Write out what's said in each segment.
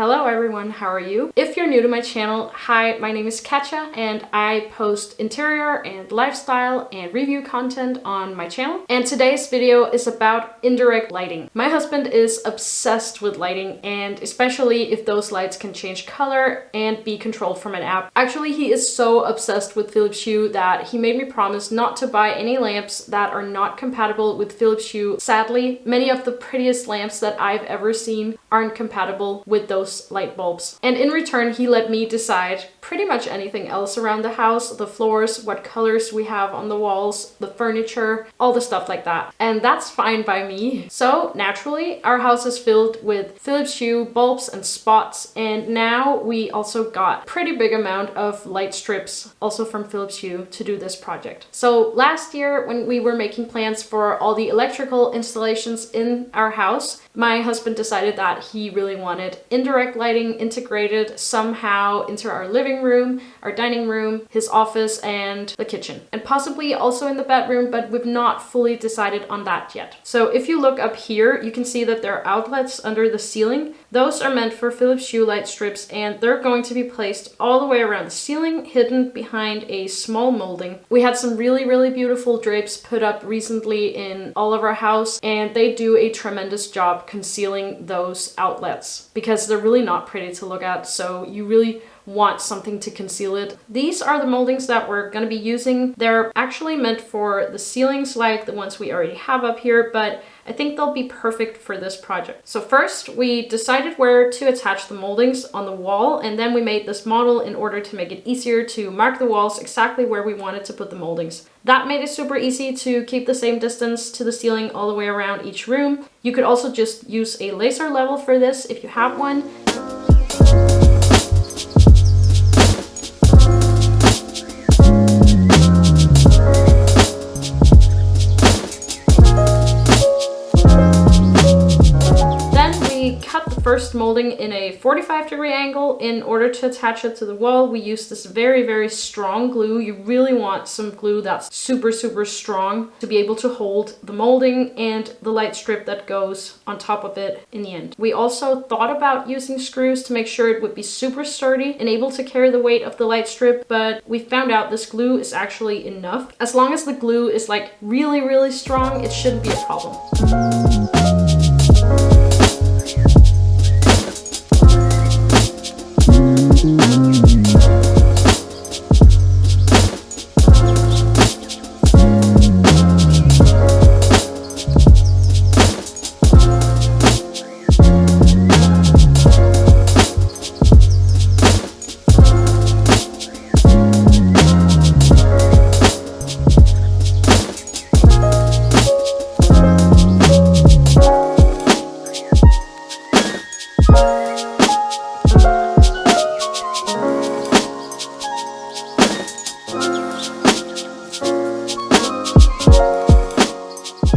Hello everyone, how are you? If you're new to my channel, hi, my name is Katja and I post interior and lifestyle and review content on my channel. And today's video is about indirect lighting. My husband is obsessed with lighting, and especially if those lights can change color and be controlled from an app. Actually, he is so obsessed with Philips Hue that he made me promise not to buy any lamps that are not compatible with Philips Hue. Sadly, many of the prettiest lamps that I've ever seen aren't compatible with those light bulbs. And in return, he let me decide pretty much anything else around the house, the floors, what colors we have on the walls, the furniture, all the stuff like that. And that's fine by me. So naturally, our house is filled with Philips Hue bulbs and spots. And now we also got a pretty big amount of light strips also from Philips Hue to do this project. So last year, when we were making plans for all the electrical installations in our house, my husband decided that he really wanted indirect lighting integrated somehow into our living room, our dining room, his office, and the kitchen. And possibly also in the bedroom, but we've not fully decided on that yet. So if you look up here, you can see that there are outlets under the ceiling. Those are meant for Philips Hue light strips, and they're going to be placed all the way around the ceiling, hidden behind a small molding. We had some really beautiful drapes put up recently in all of our house, and they do a tremendous job concealing those outlets because they're really not pretty to look at, so you really want something to conceal it. These are the moldings that we're going to be using. They're actually meant for the ceilings like the ones we already have up here, but I think they'll be perfect for this project. So first we decided where to attach the moldings on the wall, and then we made this model in order to make it easier to mark the walls exactly where we wanted to put the moldings. That made it super easy to keep the same distance to the ceiling all the way around each room. You could also just use a laser level for this if you have one. First molding in a 45-degree angle. In order to attach it to the wall, we use this very strong glue. You really want some glue that's super strong to be able to hold the molding and the light strip that goes on top of it in the end. We also thought about using screws to make sure it would be super sturdy and able to carry the weight of the light strip, but we found out this glue is actually enough. As long as the glue is like really strong, it shouldn't be a problem.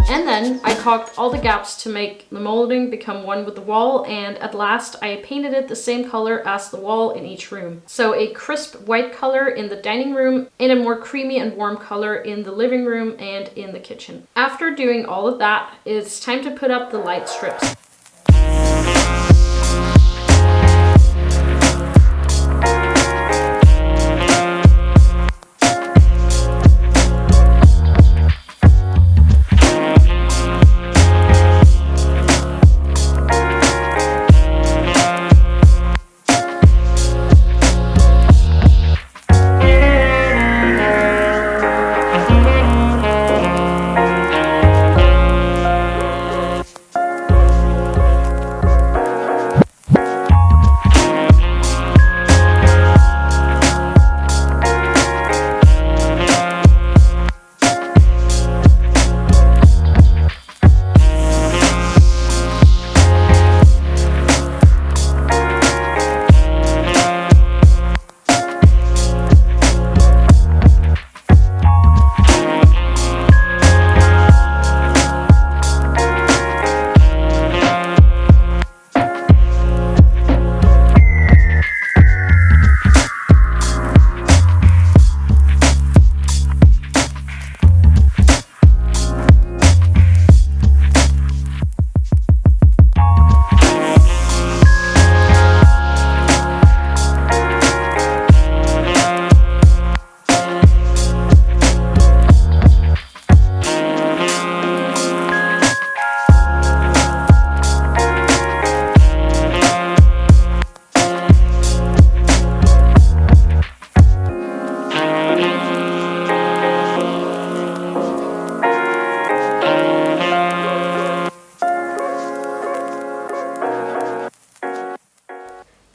And then I caulked all the gaps to make the molding become one with the wall, and at last I painted it the same color as the wall in each room. So a crisp white color in the dining room and a more creamy and warm color in the living room and in the kitchen. After doing all of that, it's time to put up the light strips.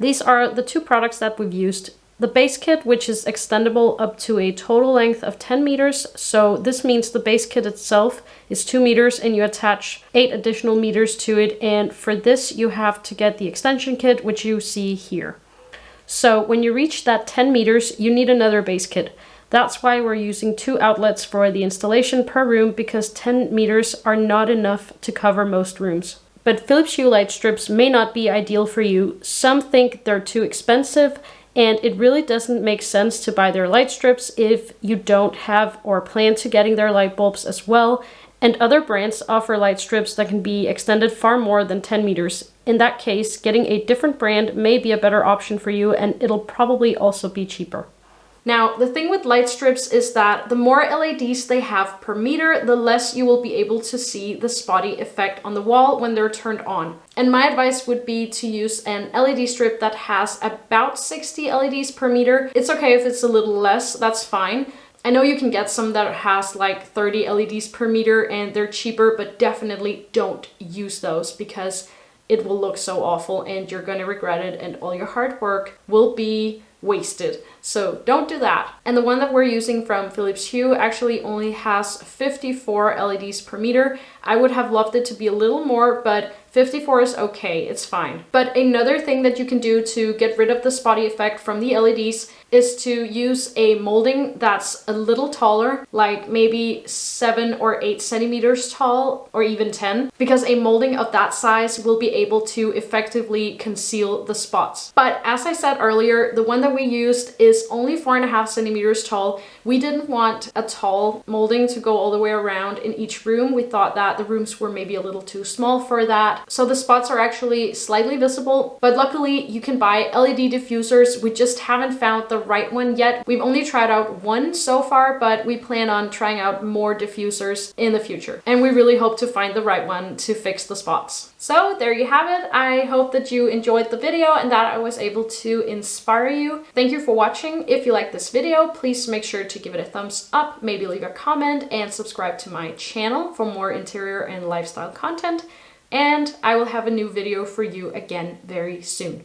These are the two products that we've used. The base kit, which is extendable up to a total length of 10 meters. So this means the base kit itself is 2 meters and you attach 8 additional meters to it. And for this, you have to get the extension kit, which you see here. So when you reach that 10 meters, you need another base kit. That's why we're using 2 outlets for the installation per room, because 10 meters are not enough to cover most rooms. But Philips Hue light strips may not be ideal for you. Some think they're too expensive, and it really doesn't make sense to buy their light strips if you don't have or plan to getting their light bulbs as well. And other brands offer light strips that can be extended far more than 10 meters. In that case, getting a different brand may be a better option for you, and it'll probably also be cheaper. Now, the thing with light strips is that the more LEDs they have per meter, the less you will be able to see the spotty effect on the wall when they're turned on. And my advice would be to use an LED strip that has about 60 LEDs per meter. It's okay if it's a little less, that's fine. I know you can get some that has like 30 LEDs per meter and they're cheaper, but definitely don't use those because it will look so awful and you're gonna regret it and all your hard work will be wasted. So don't do that. And the one that we're using from Philips Hue actually only has 54 LEDs per meter. I would have loved it to be a little more, but 54 is okay, it's fine. But another thing that you can do to get rid of the spotty effect from the LEDs is to use a molding that's a little taller, like maybe 7 or 8 centimeters tall, or even 10, because a molding of that size will be able to effectively conceal the spots. But as I said earlier, the one that we used is only 4.5 centimeters tall. We didn't want a tall molding to go all the way around in each room. We thought that the rooms were maybe a little too small for that. So the spots are actually slightly visible, but luckily you can buy LED diffusers. We just haven't found the right one yet. We've only tried out one so far, but we plan on trying out more diffusers in the future. And we really hope to find the right one to fix the spots. So there you have it. I hope that you enjoyed the video and that I was able to inspire you. Thank you for watching. If you like this video, please make sure to give it a thumbs up, maybe leave a comment and subscribe to my channel for more interior and lifestyle content. And I will have a new video for you again very soon.